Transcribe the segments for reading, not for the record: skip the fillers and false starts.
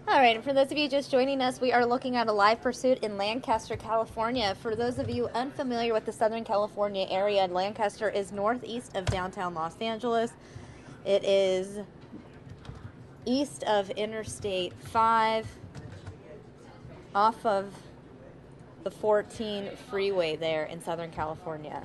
All right, and for those of you just joining us, we are looking at a live pursuit in Lancaster, California. For those of you unfamiliar with the Southern California area, Lancaster is northeast of downtown Los Angeles. It is east of Interstate 5, off of the 14 freeway there in Southern California.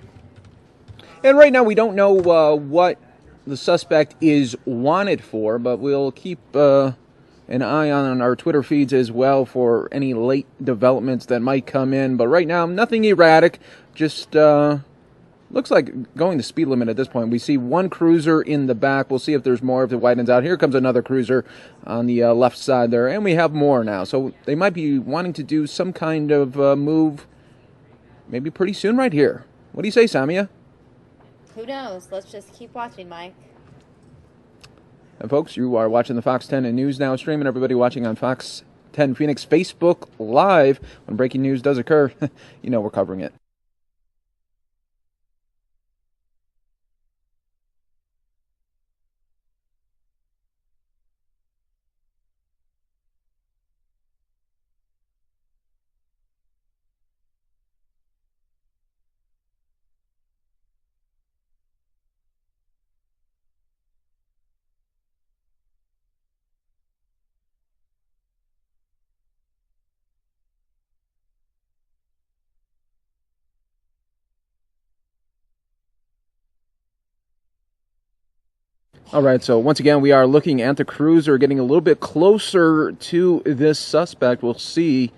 And right now we don't know what the suspect is wanted for, but we'll keep an eye on our Twitter feeds as well for any late developments that might come in. But right now, nothing erratic, just looks like going the speed limit at this point. We see one cruiser in the back. We'll see if there's more if it widens out. Here comes another cruiser on the left side there, and we have more now. So they might be wanting to do some kind of move maybe pretty soon right here. What do you say, Samia? Who knows? Let's just keep watching, Mike. And folks, you are watching the Fox 10 News Now stream, and everybody watching on Fox 10 Phoenix Facebook Live. When breaking news does occur, you know we're covering it. All right, so once again, we are looking at the cruiser, getting a little bit closer to this suspect. We'll see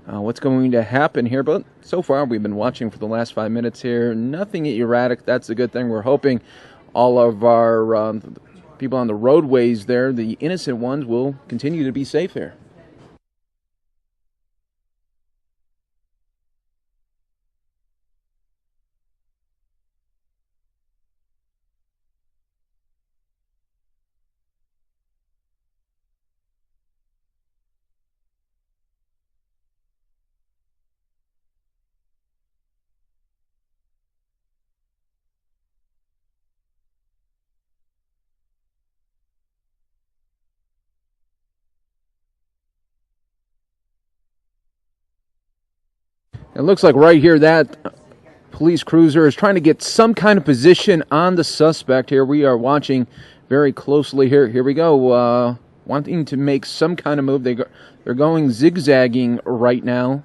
what's going to happen here, but so far we've been watching for the last 5 minutes here. Nothing erratic. That's a good thing. We're hoping all of our people on the roadways there, the innocent ones, will continue to be safe here. It looks like right here that police cruiser is trying to get some kind of position on the suspect here. We are watching very closely here. Here we go. Wanting to make some kind of move. They're going zigzagging right now.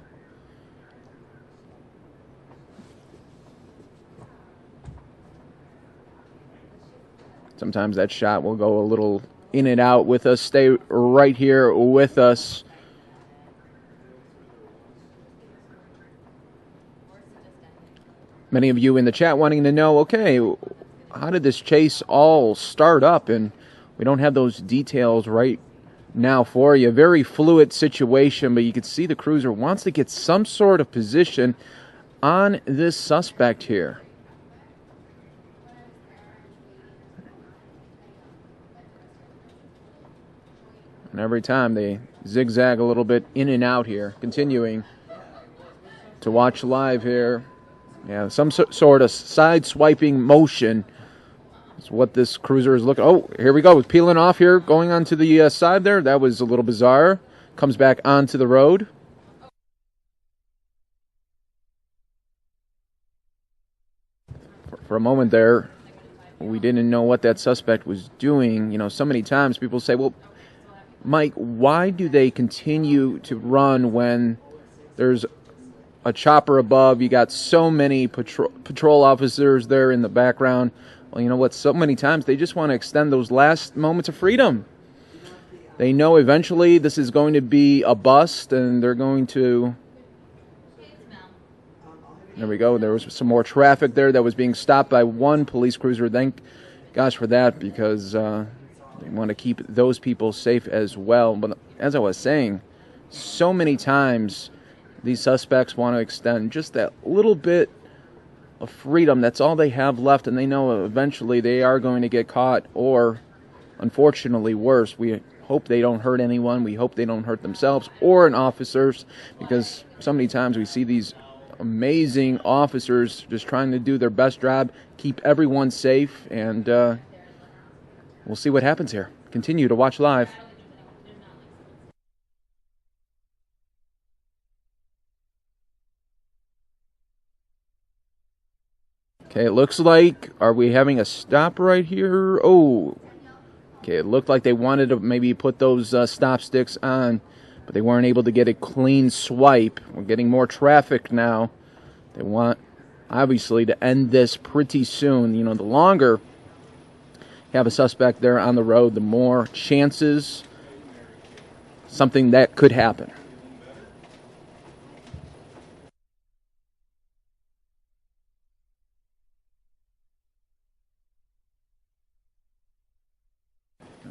Sometimes that shot will go a little in and out with us. Stay right here with us. Many of you in the chat wanting to know, okay, how did this chase all start up? And we don't have those details right now for you. Very fluid situation, but you can see the cruiser wants to get some sort of position on this suspect here. And every time they zigzag a little bit in and out here, continuing to watch live here. Yeah, some sort of side-swiping motion is what this cruiser is looking. Oh, here we go. Peeling off here, going onto the side there. That was a little bizarre. Comes back onto the road. For a moment there, we didn't know what that suspect was doing. You know, so many times people say, well, Mike, why do they continue to run when there's a chopper above? You got so many patrol officers there in the background. Well, you know what? So many times they just want to extend those last moments of freedom. They know eventually this is going to be a bust, and they're going to... There we go. There was some more traffic there that was being stopped by one police cruiser. Thank gosh for that, because they want to keep those people safe as well. But as I was saying, so many times these suspects want to extend just that little bit of freedom. That's all they have left, and they know eventually they are going to get caught, or, unfortunately, worse. We hope they don't hurt anyone. We hope they don't hurt themselves or officers, because so many times we see these amazing officers just trying to do their best job, keep everyone safe, and we'll see what happens here. Continue to watch live. Okay, it looks like, are we having a stop right here? Oh, okay, it looked like they wanted to maybe put those stop sticks on, but they weren't able to get a clean swipe. We're getting more traffic now. They want, obviously, to end this pretty soon. You know, the longer you have a suspect there on the road, the more chances something that could happen.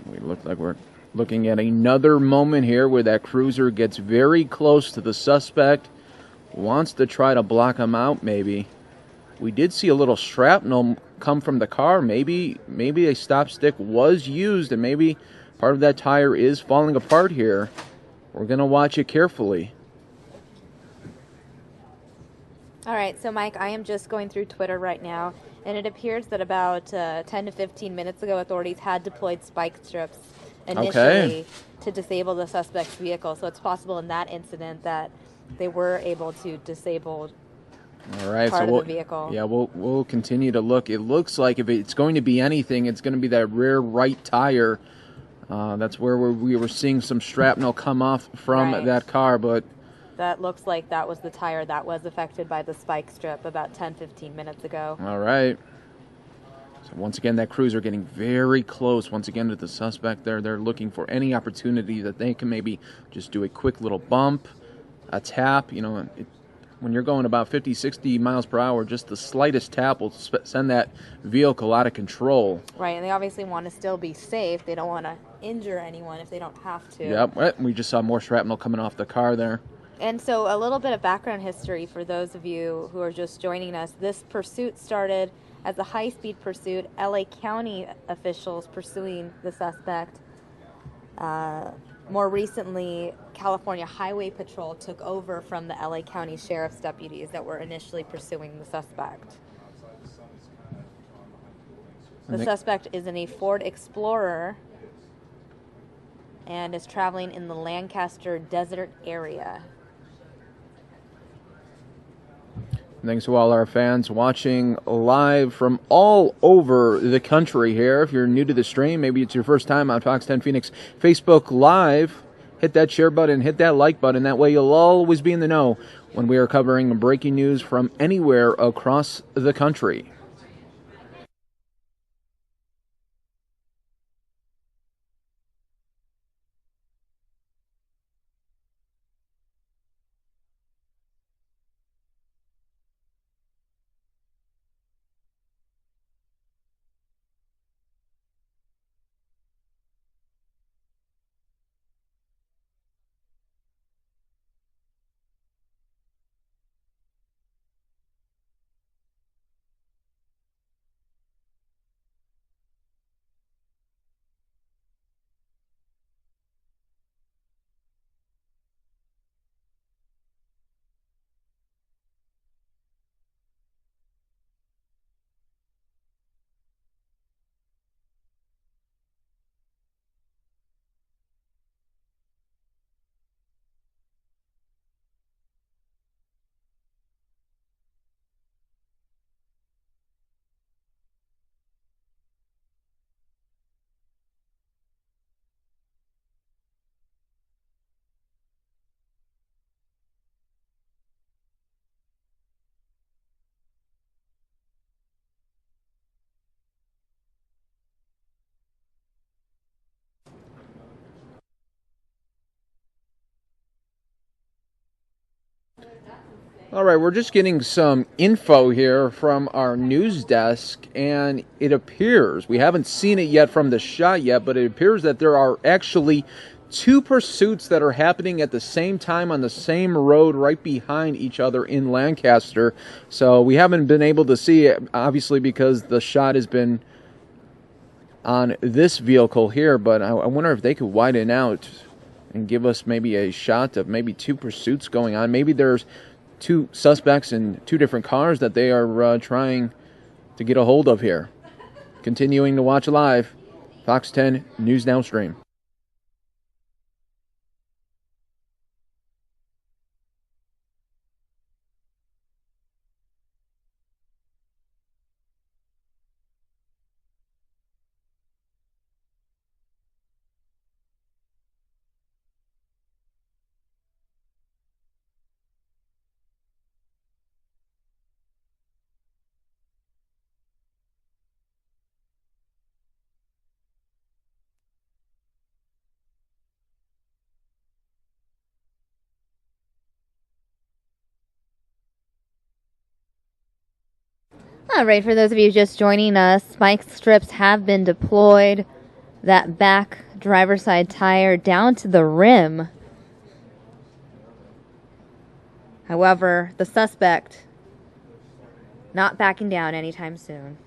We look like we're looking at another moment here where that cruiser gets very close to the suspect, wants to try to block him out maybe. We did see a little shrapnel come from the car. Maybe a stop stick was used, and maybe part of that tire is falling apart here. We're going to watch it carefully. All right, so Mike, I am just going through Twitter right now, and it appears that about 10 to 15 minutes ago, authorities had deployed spike strips initially to disable the suspect's vehicle. So it's possible in that incident that they were able to disable All right, part so of the vehicle. Yeah, we'll continue to look. It looks like if it's going to be anything, it's going to be that rear right tire. That's where we were seeing some shrapnel come off from that car, but that looks like that was the tire that was affected by the spike strip about 10-15 minutes ago. All right. So once again, that cruiser getting very close once again to the suspect there. They're looking for any opportunity that they can maybe just do a quick little bump, a tap. You know, when you're going about 50, 60 miles per hour, just the slightest tap will send that vehicle out of control. Right, and they obviously want to still be safe. They don't want to injure anyone if they don't have to. Yep, we just saw more shrapnel coming off the car there. And so a little bit of background history for those of you who are just joining us. This pursuit started as a high-speed pursuit, LA County officials pursuing the suspect. More recently, California Highway Patrol took over from the LA County Sheriff's deputies that were initially pursuing the suspect. The suspect is in a Ford Explorer and is traveling in the Lancaster desert area. Thanks to all our fans watching live from all over the country here. If you're new to the stream, maybe it's your first time on Fox 10 Phoenix Facebook Live, hit that share button, hit that like button. That way you'll always be in the know when we are covering breaking news from anywhere across the country. All right, we're just getting some info here from our news desk, and it appears, we haven't seen it yet from the shot yet, but it appears that there are actually two pursuits that are happening at the same time on the same road right behind each other in Lancaster. So we haven't been able to see it, obviously, because the shot has been on this vehicle here, but I wonder if they could widen out and give us maybe a shot of maybe two pursuits going on. Maybe there's two suspects in two different cars that they are trying to get a hold of here. Continuing to watch live, Fox 10 News Now stream. All right, for those of you just joining us, spike strips have been deployed. That back driver's side tire down to the rim. However, the suspect not backing down anytime soon.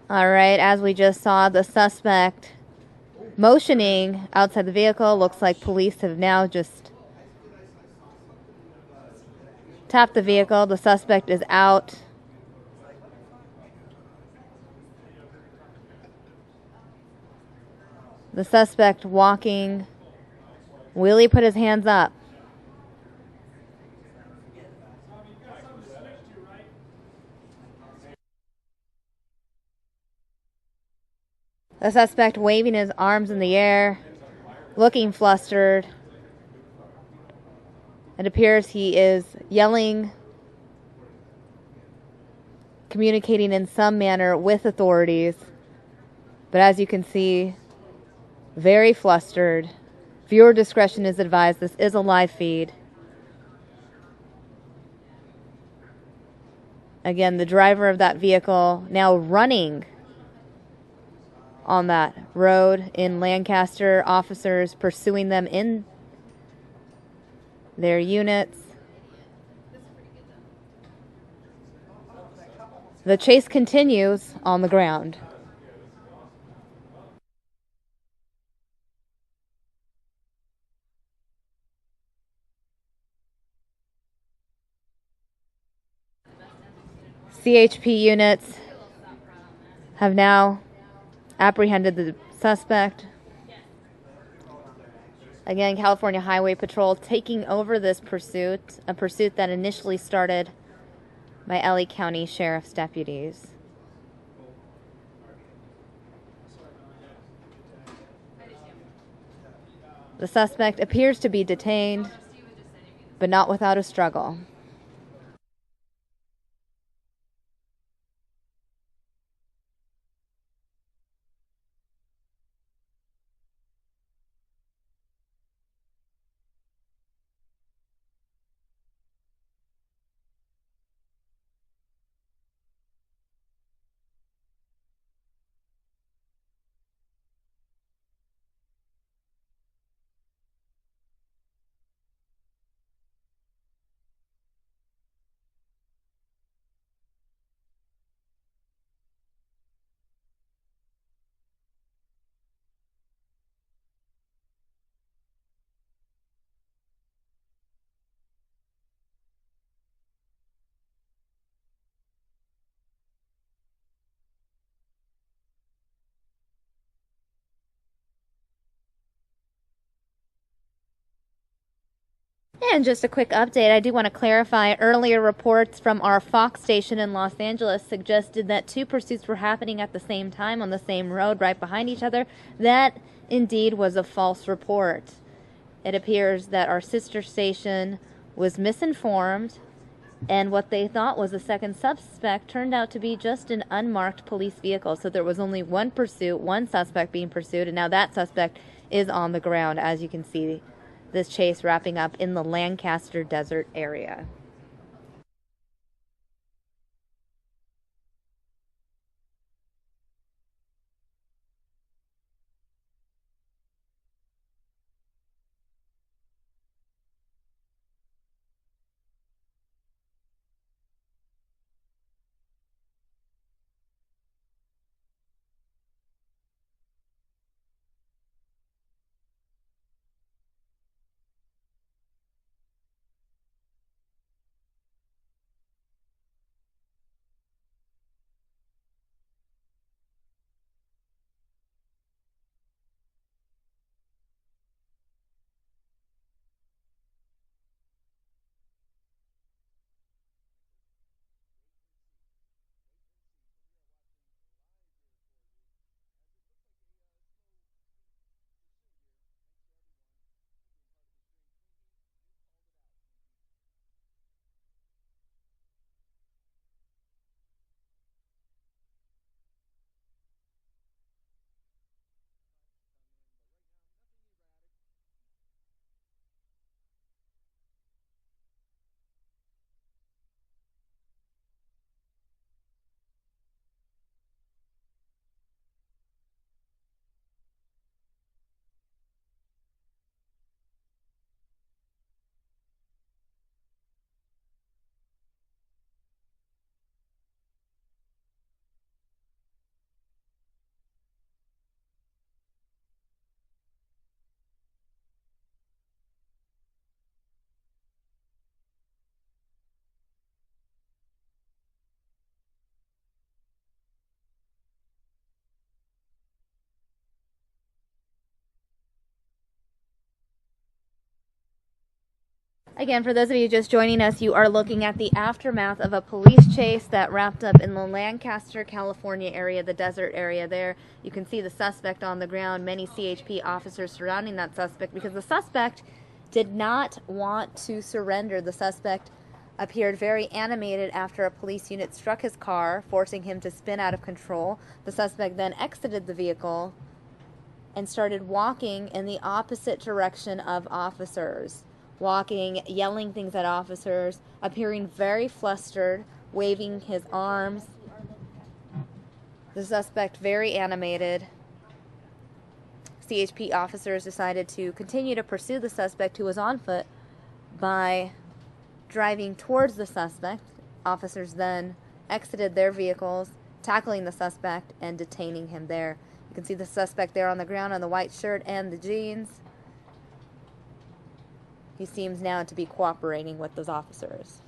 All right, as we just saw, the suspect motioning outside the vehicle. Looks like police have now just tapped the vehicle. The suspect is out. The suspect walking. Will he put his hands up? The suspect waving his arms in the air, looking flustered. It appears he is yelling, communicating in some manner with authorities. But as you can see, very flustered. Viewer discretion is advised. This is a live feed. Again, the driver of that vehicle now running on that road in Lancaster. Officers pursuing them in their units. The chase continues on the ground. CHP units have now apprehended the suspect. Again, California Highway Patrol taking over this pursuit, a pursuit that initially started by LA County Sheriff's deputies. The suspect appears to be detained, but not without a struggle. And just a quick update, I do want to clarify earlier reports from our Fox station in Los Angeles suggested that two pursuits were happening at the same time on the same road right behind each other. That indeed was a false report. It appears that our sister station was misinformed, and what they thought was a second suspect turned out to be just an unmarked police vehicle. So there was only one pursuit, one suspect being pursued, and now that suspect is on the ground, as you can see. This chase wrapping up in the Lancaster Desert area. Again, for those of you just joining us, you are looking at the aftermath of a police chase that wrapped up in the Lancaster, California area, the desert area there. You can see the suspect on the ground, many CHP officers surrounding that suspect because the suspect did not want to surrender. The suspect appeared very animated after a police unit struck his car, forcing him to spin out of control. The suspect then exited the vehicle and started walking in the opposite direction of officers. Walking, yelling things at officers, appearing very flustered, waving his arms. The suspect very animated. CHP officers decided to continue to pursue the suspect, who was on foot, by driving towards the suspect. Officers then exited their vehicles, tackling the suspect and detaining him there. You can see the suspect there on the ground in the white shirt and the jeans. He seems now to be cooperating with those officers.